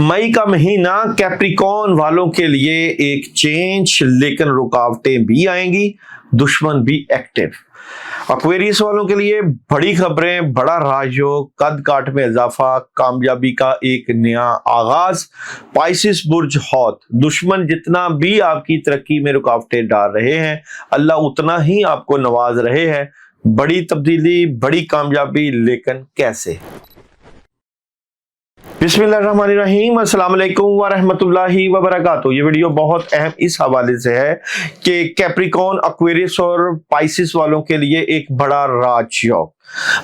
मई का महीना कैप्रिकॉर्न वालों के लिए एक चेंज, लेकिन रुकावटें भी आएंगी, दुश्मन भी एक्टिव। एक्वेरियस वालों के लिए बड़ी खबरें, बड़ा राजयोग, कद काठ में इजाफा, कामयाबी का एक नया आगाज। पाइसिस बुर्ज हौत, दुश्मन जितना भी आपकी तरक्की में रुकावटें डाल रहे हैं, अल्लाह उतना ही आपको नवाज रहे हैं। बड़ी तब्दीली, बड़ी कामयाबी, लेकिन कैसे? बिस्मिल्लाहिर्रहमानिर्रहीम, अस्सलाम वालेकुम व रहमतुल्लाहि व बरकातुहू। ये वीडियो बहुत अहम इस हवाले से है कि कैप्रिकॉर्न, एक्वेरियस और पाइसिस वालों के लिए एक बड़ा राजयोग।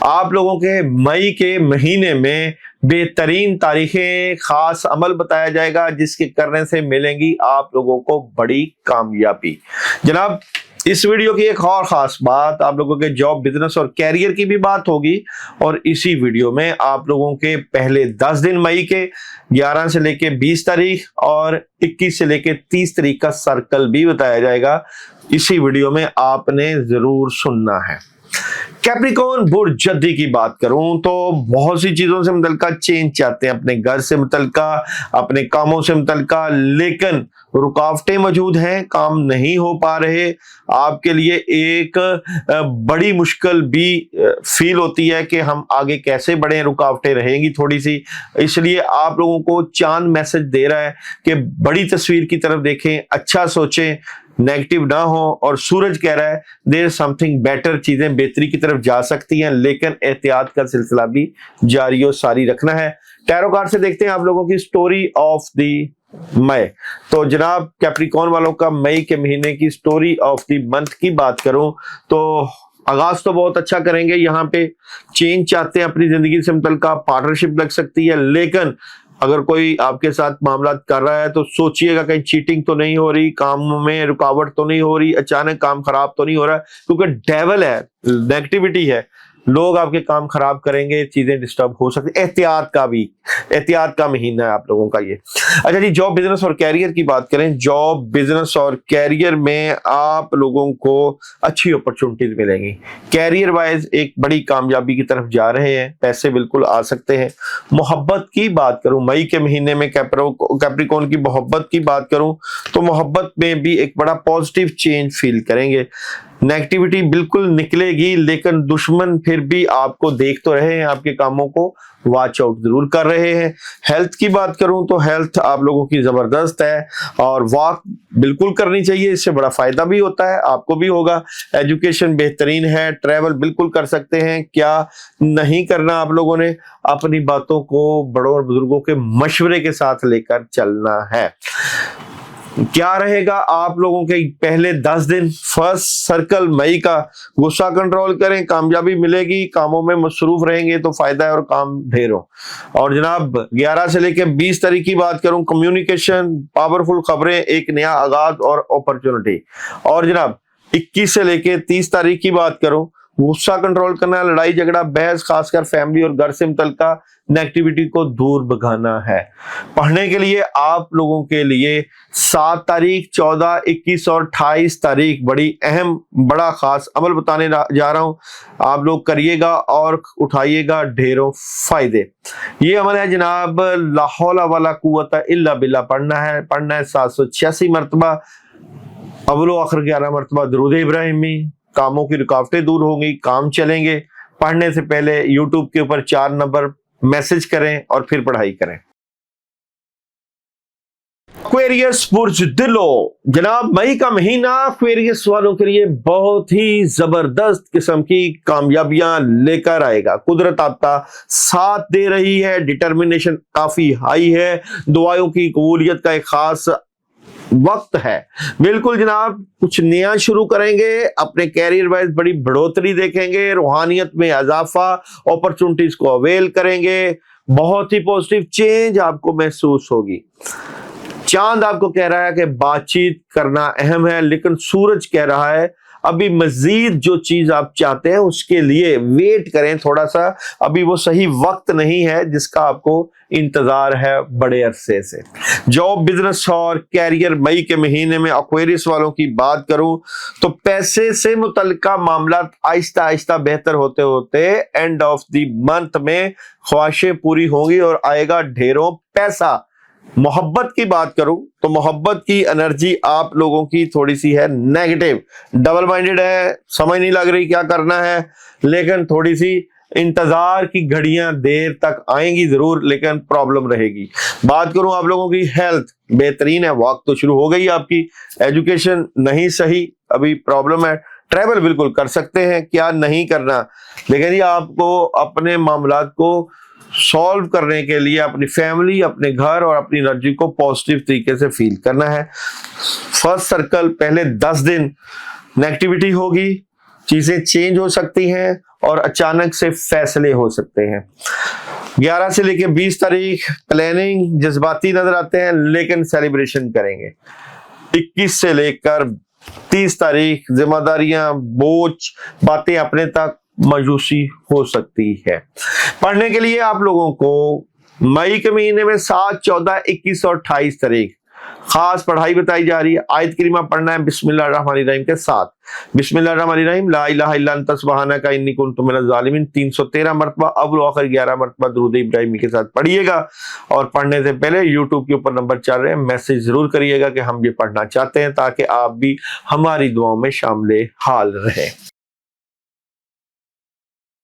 आप लोगों के मई के महीने में बेहतरीन तारीखें, खास अमल बताया जाएगा जिसके करने से मिलेंगी आप लोगों को बड़ी कामयाबी। जनाब, इस वीडियो की एक और खास बात, आप लोगों के जॉब, बिजनेस और कैरियर की भी बात होगी। और इसी वीडियो में आप लोगों के पहले 10 दिन मई के 11 से लेके 20 तारीख और 21 से लेके 30 तारीख का सर्कल भी बताया जाएगा। इसी वीडियो में आपने जरूर सुनना है। कैप्रिकॉर्न बुर्ज जद्दी की बात करूं तो बहुत सी चीजों से मुतल्लिका चेंज चाहते हैं, अपने घर से मुतल्लिका, अपने कामों से मुतल्लिका, लेकिन रुकावटें मौजूद हैं, काम नहीं हो पा रहे। आपके लिए एक बड़ी मुश्किल भी फील होती है कि हम आगे कैसे बढ़े, रुकावटें रहेंगी थोड़ी सी। इसलिए आप लोगों को चांद मैसेज दे रहा है कि बड़ी तस्वीर की तरफ देखें, अच्छा सोचें, नेगेटिव ना हो। और सूरज कह रहा है देयर इज समथिंग बेटर, चीजें बेहतरी की तरफ जा सकती हैं, लेकिन एहतियात का सिलसिला भी जारी और सारी रखना है। टैरो कार्ड से देखते हैं आप लोगों की स्टोरी ऑफ द मई। तो जनाब, कैप्रिकॉर्न वालों का मई के महीने की स्टोरी ऑफ द मंथ की बात करूं तो आगाज तो बहुत अच्छा करेंगे। यहाँ पे चेंज चाहते हैं अपनी जिंदगी से मुतल्लिका, पार्टनरशिप लग सकती है, लेकिन अगर कोई आपके साथ मामला कर रहा है तो सोचिएगा कहीं चीटिंग तो नहीं हो रही, काम में रुकावट तो नहीं हो रही, अचानक काम खराब तो नहीं हो रहा है, क्योंकि डेविल है, नेगेटिविटी है, लोग आपके काम खराब करेंगे, चीजें डिस्टर्ब हो सकती है। एहतियात का महीना है आप लोगों का ये। अच्छा जी, जॉब, बिजनेस और कैरियर की बात करें। जॉब, बिजनेस और कैरियर में आप लोगों को अच्छी अपॉर्चुनिटीज मिलेंगी। कैरियर वाइज एक बड़ी कामयाबी की तरफ जा रहे हैं, पैसे बिल्कुल आ सकते हैं। मोहब्बत की बात करूं, मई के महीने में कैप्रिकॉर्न की मोहब्बत की बात करूं तो मोहब्बत में भी एक बड़ा पॉजिटिव चेंज फील करेंगे। नेगेटिविटी बिल्कुल निकलेगी, लेकिन दुश्मन फिर भी आपको देख तो रहे हैं, आपके कामों को वॉच आउट जरूर कर रहे हैं। हेल्थ की बात करूं तो हेल्थ आप लोगों की जबरदस्त है और वॉक बिल्कुल करनी चाहिए, इससे बड़ा फायदा भी होता है, आपको भी होगा। एजुकेशन बेहतरीन है, ट्रैवल बिल्कुल कर सकते हैं। क्या नहीं करना आप लोगों ने, अपनी बातों को बड़ों और बुजुर्गों के मशवरे के साथ लेकर चलना है। क्या रहेगा आप लोगों के पहले 10 दिन, फर्स्ट सर्कल मई का, गुस्सा कंट्रोल करें, कामयाबी मिलेगी, कामों में मसरूफ रहेंगे तो फायदा है और काम ढेरों। और जनाब, 11 से लेकर 20 तारीख की बात करूं, कम्युनिकेशन, पावरफुल खबरें, एक नया आगाज और अपॉर्चुनिटी। और जनाब, 21 से लेकर 30 तारीख की बात करूं, गुस्सा कंट्रोल करना, लड़ाई झगड़ा, बहस, खासकर फैमिली और घर से मुतल्लिका नेगेटिविटी को दूर भगाना है। पढ़ने के लिए आप लोगों के लिए 7 तारीख, 14, 21 और 28 तारीख बड़ी अहम, बड़ा खास अमल बताने जा रहा हूं, आप लोग करिएगा और उठाइएगा ढेरों फायदे। ये अमल है जनाब, ला हौला वला कुव्वता इल्ला बिल्लाह पढ़ना है 786 मरतबा, अव्वलो आखिर 11 मरतबा दुरूद इब्राहिमी। कामों की रुकावटें दूर होंगी, काम चलेंगे। पढ़ने से पहले यूट्यूब के ऊपर 4 नंबर मैसेज करें और फिर पढ़ाई करें। एक्वेरियस बुर्ज दिलो, जनाब, मई का महीना एक्वेरियस वालों के लिए बहुत ही जबरदस्त किस्म की कामयाबियां लेकर आएगा। कुदरत आपका साथ दे रही है, डिटर्मिनेशन काफी हाई है, दुआओं की कबूलियत का एक खास वक्त है। बिल्कुल जनाब, कुछ नया शुरू करेंगे, अपने कैरियर वाइज बड़ी बढ़ोतरी देखेंगे, रूहानियत में इजाफा, अपॉर्चुनिटीज को अवेल करेंगे, बहुत ही पॉजिटिव चेंज आपको महसूस होगी। चांद आपको कह रहा है कि बातचीत करना अहम है, लेकिन सूरज कह रहा है अभी मजीद जो चीज आप चाहते हैं उसके लिए वेट करें थोड़ा सा, अभी वो सही वक्त नहीं है जिसका आपको इंतजार है बड़े अरसे से। जॉब, बिजनेस और कैरियर, मई के महीने में एक्वेरियस वालों की बात करूं तो पैसे से मुतल्लिका मामला आहिस्ता आहिस्ता बेहतर होते होते एंड ऑफ द मंथ में ख्वाहिशें पूरी होंगी और आएगा ढेरों पैसा। मोहब्बत की बात करूं तो मोहब्बत की एनर्जी आप लोगों की थोड़ी सी है नेगेटिव, डबल माइंडेड है, समझ नहीं लग रही क्या करना है, लेकिन थोड़ी सी इंतजार की घड़ियां देर तक आएंगी जरूर, लेकिन प्रॉब्लम रहेगी। बात करूं आप लोगों की हेल्थ बेहतरीन है, वॉक तो शुरू हो गई आपकी, एजुकेशन नहीं सही, अभी प्रॉब्लम है, ट्रैवल बिल्कुल कर सकते हैं, क्या नहीं करना, लेकिन ये आपको अपने मामलात को सॉल्व करने के लिए अपनी फैमिली, अपने घर और अपनी एनर्जी को पॉजिटिव तरीके से फील करना है। फर्स्ट सर्कल पहले 10 दिन नेगेटिविटी होगी, चीजें चेंज हो सकती हैं और अचानक से फैसले हो सकते हैं। 11 से लेकर 20 तारीख प्लानिंग जज्बाती नजर आते हैं, लेकिन सेलिब्रेशन करेंगे। 21 से लेकर 30 तारीख जिम्मेदारियां, बोझ, बातें अपने तक, मायूसी हो सकती है। पढ़ने के लिए आप लोगों को मई के महीने में 7, 14, 21 और 28 तारीख खास पढ़ाई बताई जा रही है। आयत करीमा पढ़ना है बिस्मिल्लाहिर्रहमानिर्रहीम के साथ। बिस्मिल्लाहिर्रहमानिर्रहीम ला इलाहा इल्ला अंता सुब्हानका इन्नी कुन्तु मिनज़ ज़ालिमीन 313 मरतबा, अव्वल आखिर 11 मरतबा दुरूद इब्राहिमी के साथ पढ़िएगा। और पढ़ने से पहले यूट्यूब के ऊपर नंबर चल रहे हैं, मैसेज जरूर करिएगा कि हम ये पढ़ना चाहते हैं, ताकि आप भी हमारी दुआओं में शामिल हाल रहे।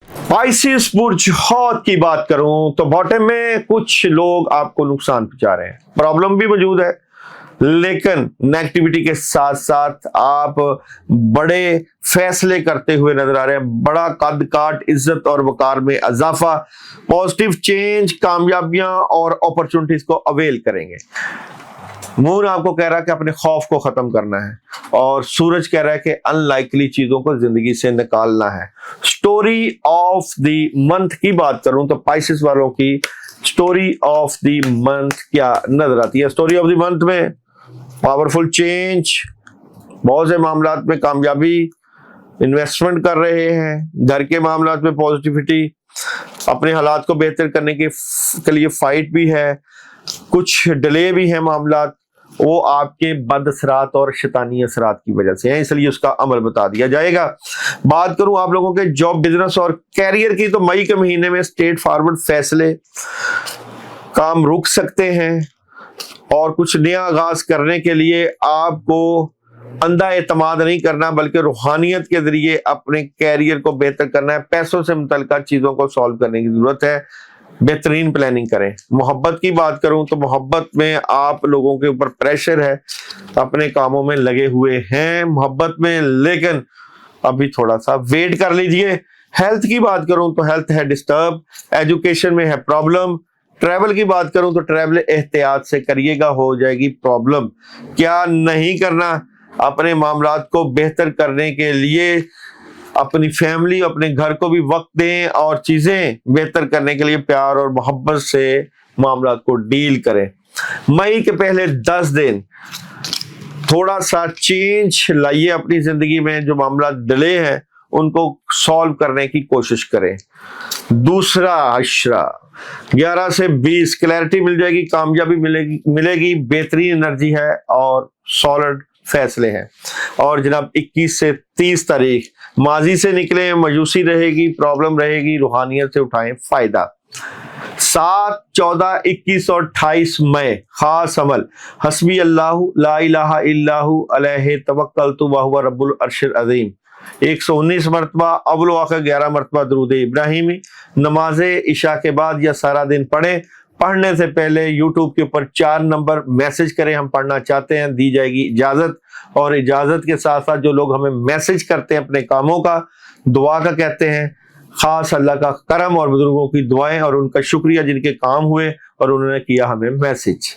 स्पाइसिस बुर्ज हौत की बात करूं तो बॉटम में कुछ लोग आपको नुकसान पहुंचा रहे हैं, प्रॉब्लम भी मौजूद है, लेकिन नेगेटिविटी के साथ साथ आप बड़े फैसले करते हुए नजर आ रहे हैं। बड़ा कद काट, इज्जत और वकार में इजाफा, पॉजिटिव चेंज, कामयाबियां और अपॉर्चुनिटीज को अवेल करेंगे। मून आपको कह रहा है कि अपने खौफ को खत्म करना है, और सूरज कह रहा है कि अनलाइकली चीजों को जिंदगी से निकालना है। स्टोरी ऑफ द मंथ की बात करूं तो स्पाइसिस वालों की स्टोरी ऑफ द मंथ क्या नजर आती है? स्टोरी ऑफ द मंथ में पावरफुल चेंज, बहुत से मामलात में कामयाबी, इन्वेस्टमेंट कर रहे हैं, घर के मामलात में पॉजिटिविटी, अपने हालात को बेहतर करने के लिए फाइट भी है, कुछ डिले भी है मामलात, वो आपके बद असरात और शैतानी असरात की वजह से है, इसलिए उसका अमल बता दिया जाएगा। बात करूं आप लोगों के जॉब, बिजनेस और कैरियर की तो मई के महीने में स्ट्रेट फॉरवर्ड फैसले, काम रुक सकते हैं, और कुछ नया आगाज करने के लिए आपको अंधा एतमाद नहीं करना, बल्कि रूहानियत के जरिए अपने कैरियर को बेहतर करना है। पैसों से मुतल्लिका चीजों को सॉल्व करने की जरूरत है, बेहतरीन प्लानिंग करें। मोहब्बत की बात करूं तो मोहब्बत में आप लोगों के ऊपर प्रेशर है, अपने कामों में लगे हुए हैं मोहब्बत में, लेकिन अभी थोड़ा सा वेट कर लीजिए। हेल्थ की बात करूं तो हेल्थ है डिस्टर्ब, एजुकेशन में है प्रॉब्लम। ट्रैवल की बात करूं तो ट्रैवल एहतियात से करिएगा, हो जाएगी प्रॉब्लम। क्या नहीं करना? अपने मामलात को बेहतर करने के लिए अपनी फैमिली, अपने घर को भी वक्त दें, और चीजें बेहतर करने के लिए प्यार और मोहब्बत से मामलात को डील करें। मई के पहले 10 दिन थोड़ा सा चेंज लाइए अपनी जिंदगी में, जो मामला डिले हैं उनको सॉल्व करने की कोशिश करें। दूसरा अशरा 11 से 20 क्लैरिटी मिल जाएगी, कामयाबी मिलेगी, बेहतरीन एनर्जी है और सॉलिड फैसले हैं। और जनाब 21 से 30 तारीख माजी से निकले, मायूसी रहेगी, प्रॉब्लम रहेगी, रूहानियत से उठाएं फायदा। 7, 14, 21 और 28 मई खास अमल हस्बी अल्लाहु ला इलाहा इल्लाहु अलैहि तवक्कलतु व हुवा रब्बुल अर्शिल अज़ीम 119 मरतबा, अव्वल व आखिर 11 मरतबा दुरूद इब्राहिमी। नमाज इशा के बाद या सारा दिन पढ़ें। पढ़ने से पहले यूट्यूब के ऊपर 4 नंबर मैसेज करें, हम पढ़ना चाहते हैं, दी जाएगी इजाजत। और इजाजत के साथ साथ जो लोग हमें मैसेज करते हैं अपने कामों का, दुआ का कहते हैं, खास अल्लाह का करम और बुजुर्गों की दुआएं और उनका शुक्रिया जिनके काम हुए और उन्होंने किया हमें मैसेज।